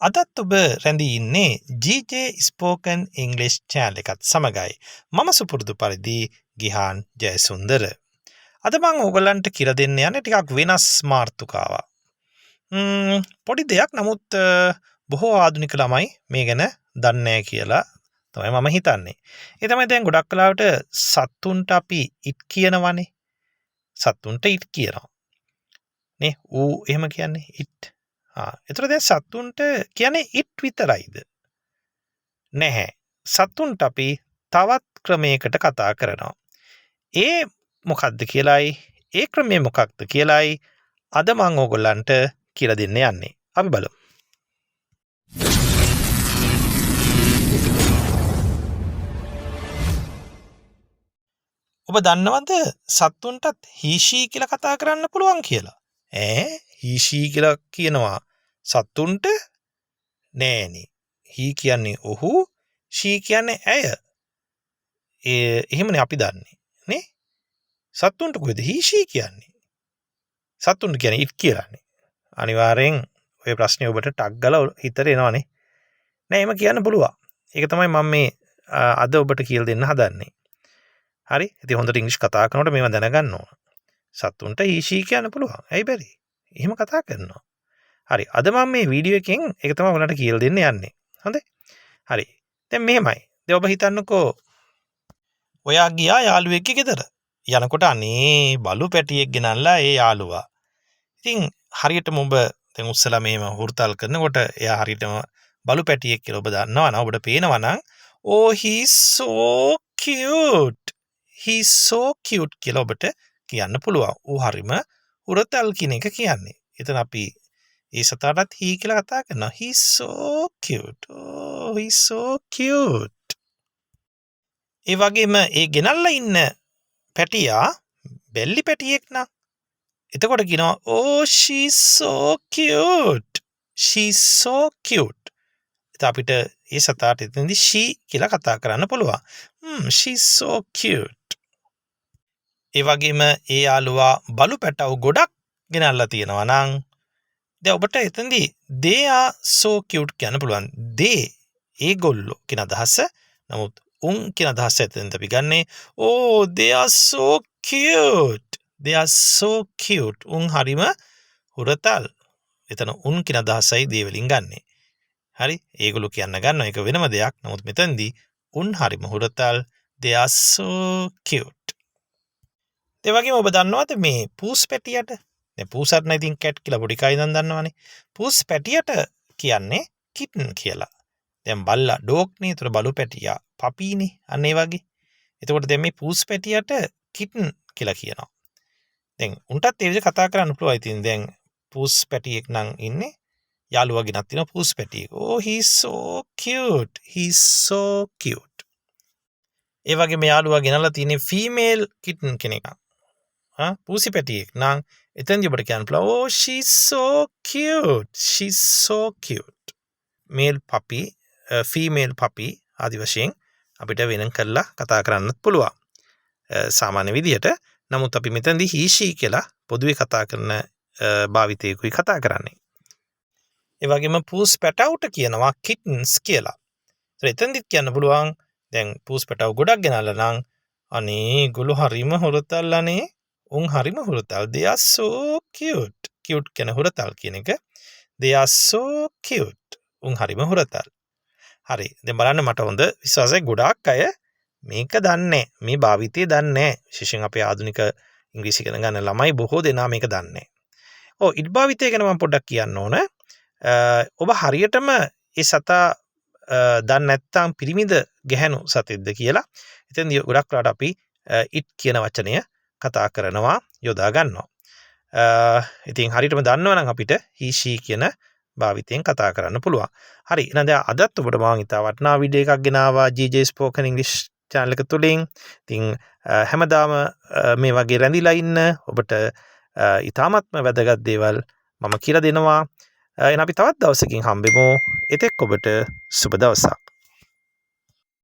අදත් ඔබ රැඳී ඉන්නේ GJ Spoken English channel එකත් සමගයි. මම සුපුරුදු පරිදි ගිහාන් ජයසුන්දර. අද මම ඕගලන්ට කියලා දෙන්න යන්නේ ටිකක් වෙනස් මාතෘකාවක්. පොඩි දෙයක් නමුත් බොහෝ ආධුනික ළමයි මේ ගැන දන්නේ නැහැ කියලා තමයි මම හිතන්නේ. ඒ තමයි දැන් ගොඩක් වෙලාවට සත්තුන්ට අපි ඉත් කියනවනේ. සත්තුන්ට ඉත් කියනවා. නේ ඌ එහෙම කියන්නේ ඉත්. එතකොට දැන් සත්තුන්ට කියන්නේ ඉත් විතරයිද? නැහැ. සත්තුන්ට අපි තවත් ක්‍රමයකට කතා කරනවා. ඒ මොකක්ද කියලායි ඒ ක්‍රමය මොකක්ද කියලායි අද මම ඕගොල්ලන්ට කියලා දෙන්න යන්නේ. අපි බලමු. ඔබ දන්නවද සත්තුන්ටත් හීෂී කියලා කතා කරන්න පුළුවන් කියලා? හීෂී කියලා කියනවා සත්තුන්ට නෑනේ. හී කියන්නේ ඔහු, ෂී කියන්නේ ඇය. එහෙමනේ අපි දන්නේ නේ. සත්තුන්ට කොහෙද හීෂී කියන්නේ? සත්තුන්ට කියන්නේ ඉත් කියලානේ. අනිවාර්යෙන් ඔය ප්‍රශ්නේ ඔබට ටක් ගාලා හිතට එනවනේ. නෑ එහෙම කියන්න පුළුවන්. ඒක තමයි මම මේ අද ඔබට කියලා දෙන්න හදන්නේ. හරි? ඉතින් හොඳට ඉංග්‍රීසි කතා කරනකොට මේව දැනගන්න ඕන. සත්තුන්ට හීෂී කියන්න පුළුවන්. ඇයි බැරි? එහෙම කතා කරනවා. හරි. අද මම මේ වීඩියෝ එකෙන් ඒක තමයි ඔයාලට කියලා දෙන්න යන්නේ. හොඳයි? හරි. දැන් මෙහෙමයි. දැන් ඔබ හිතන්නකෝ ඔයා ගියා යාළුවෙක්ගේ ගෙදර. යනකොට අනේ බලු පැටියෙක් ගෙනල්ලා ඒ යාළුවා. ඉතින් හරියටම ඔබ දැන් උස්සලා මෙහෙම හුරතල් කරනකොට එයා හරියටම බලු පැටියෙක් කියලා ඔබ දන්නවා නම් ඔබට පේනවා නම් oh he's so cute. he's so cute කියලා ඔබට කියන්න පුළුවන්. ඌ හරිම හුරතල් කියන එක කියන්නේ. එතන අපි ඒ සතාටත් he කියලා කතා කරනවා. he's so cute. oh he's so cute. ඒ වගේම ඒ ගෙනල්ලා ඉන්න පැටියා බැල්ලි පැටියෙක් නා. එතකොට කියනවා oh she's so cute. she's so cute. එතකොට අපිට ඒ සතාට එතනදී she කියලා කතා කරන්න පුළුවන්. she's so cute. ඒ වගේම ඒ යාළුවා බලු පැටව ගොඩක් ගෙනල්ලා තියෙනවා නම් දැන් ඔබට එතනදී they are so cute කියන්න පුළුවන්. they ඒගොල්ලෝ කියන අදහස. නමුත් උන් කියන අදහස එතනදී අපි ගන්නේ oh they are so cute. they are so cute. උන් හරිම හුරතල්. එතන උන් කියන අදහසයි they වලින් ගන්නෙ. හරි? ඒගොල්ලෝ කියන්න ගන්නවා ඒක වෙනම දෙයක්. නමුත් මෙතනදී උන් හරිම හුරතල්. they are so cute. ඒ වගේම ඔබ දන්නවද මේ පූස් පැටියට? දැන් පූසත් නම් ඉතින් කැට් කියලා පොඩි කයි දන්නවනේ. පූස් පැටියට කියන්නේ කිටන් කියලා. දැන් බල්ලා ඩොග් නේ. ඒතර බලු පැටියා පපීනේ. අන්න ඒ වගේ. එතකොට දැන් මේ පූස් පැටියට කිටන් කියලා කියනවා. දැන් උන්ටත් ඒ විදිහට කතා කරන්න පුළුවන්. ඉතින් දැන් පූස් පැටියෙක් නම් ඉන්නේ. යාළුවා ගෙනත් තිනවා පූස් පැටියෙක්. oh he's so cute. he's so cute. ඒ වගේම යාළුවා ගෙනල්ලා තියෙන්නේ ෆීමේල් කිටන් කෙනෙක්. පූසි පැටියෙක් නම් එතෙන්දී ඔබට කියන්න පුළුවන් oh she's so cute. she's so cute. male puppy, female puppy ආදි වශයෙන් අපිට වෙනම කරලා කතා කරන්නත් පුළුවන්. සාමාන්‍ය විදිහට. නමුත් අපි මෙතනදී he she කියලා පොදුවේ කතා කරන භාවිතයකුයි කතා කරන්නේ. ඒ වගේම පූස් පැටවුට කියනවා kittens කියලා. ඒත් එතෙන්දිත් කියන්න පුළුවන් දැන් පූස් පැටව ගොඩක් ගෙනල්ලා නම් අනේ ගොළු හරිම හොරතල් අනේ. උන් හරිම හුරතල්. they are so cute. cute කියන හුරතල් කියන එක. they are so cute. උන් හරිම හුරතල්. හරි. දැන් බලන්න මට හොඳ විශ්වාසයි ගොඩාක් අය මේක දන්නේ. මේ භාවිතය දන්නේ. විශේෂයෙන් අපේ ආධුනික ඉංග්‍රීසි ඉගෙන ගන්න ළමයි බොහෝ දෙනා මේක දන්නේ. ඉත් භාවිතය ගැන මම පොඩ්ඩක් කියන්න ඕන. ඔබ හරියටම ඒ සතා දන්නේ නැත්නම් පිරිමිද ගැහැණු සතෙක්ද කියලා. ඉතින් ගොඩක් වෙලාවට අපි ඉත් කියන වචනය කතා කරනවා යොදා ගන්නවා. ඉතින් හරියටම දන්නවනම් අපිට he she කියන භාවිතයෙන් කතා කරන්න පුළුවන්. හරි. එහෙනම් දැන් අදත් ඔබට මම ඉතා වටිනා වීඩියෝ එකක් ගෙනාවා GJ Spoken English channel එක තුලින්. ඉතින් හැමදාම මේ වගේ රැඳිලා ඉන්න ඔබට ඉතාමත්ම වැදගත් දේවල් මම කියලා දෙනවා. එහෙනම් අපි තවත් දවසකින් හම්බෙමු. එතෙක් ඔබට සුබ දවසක්.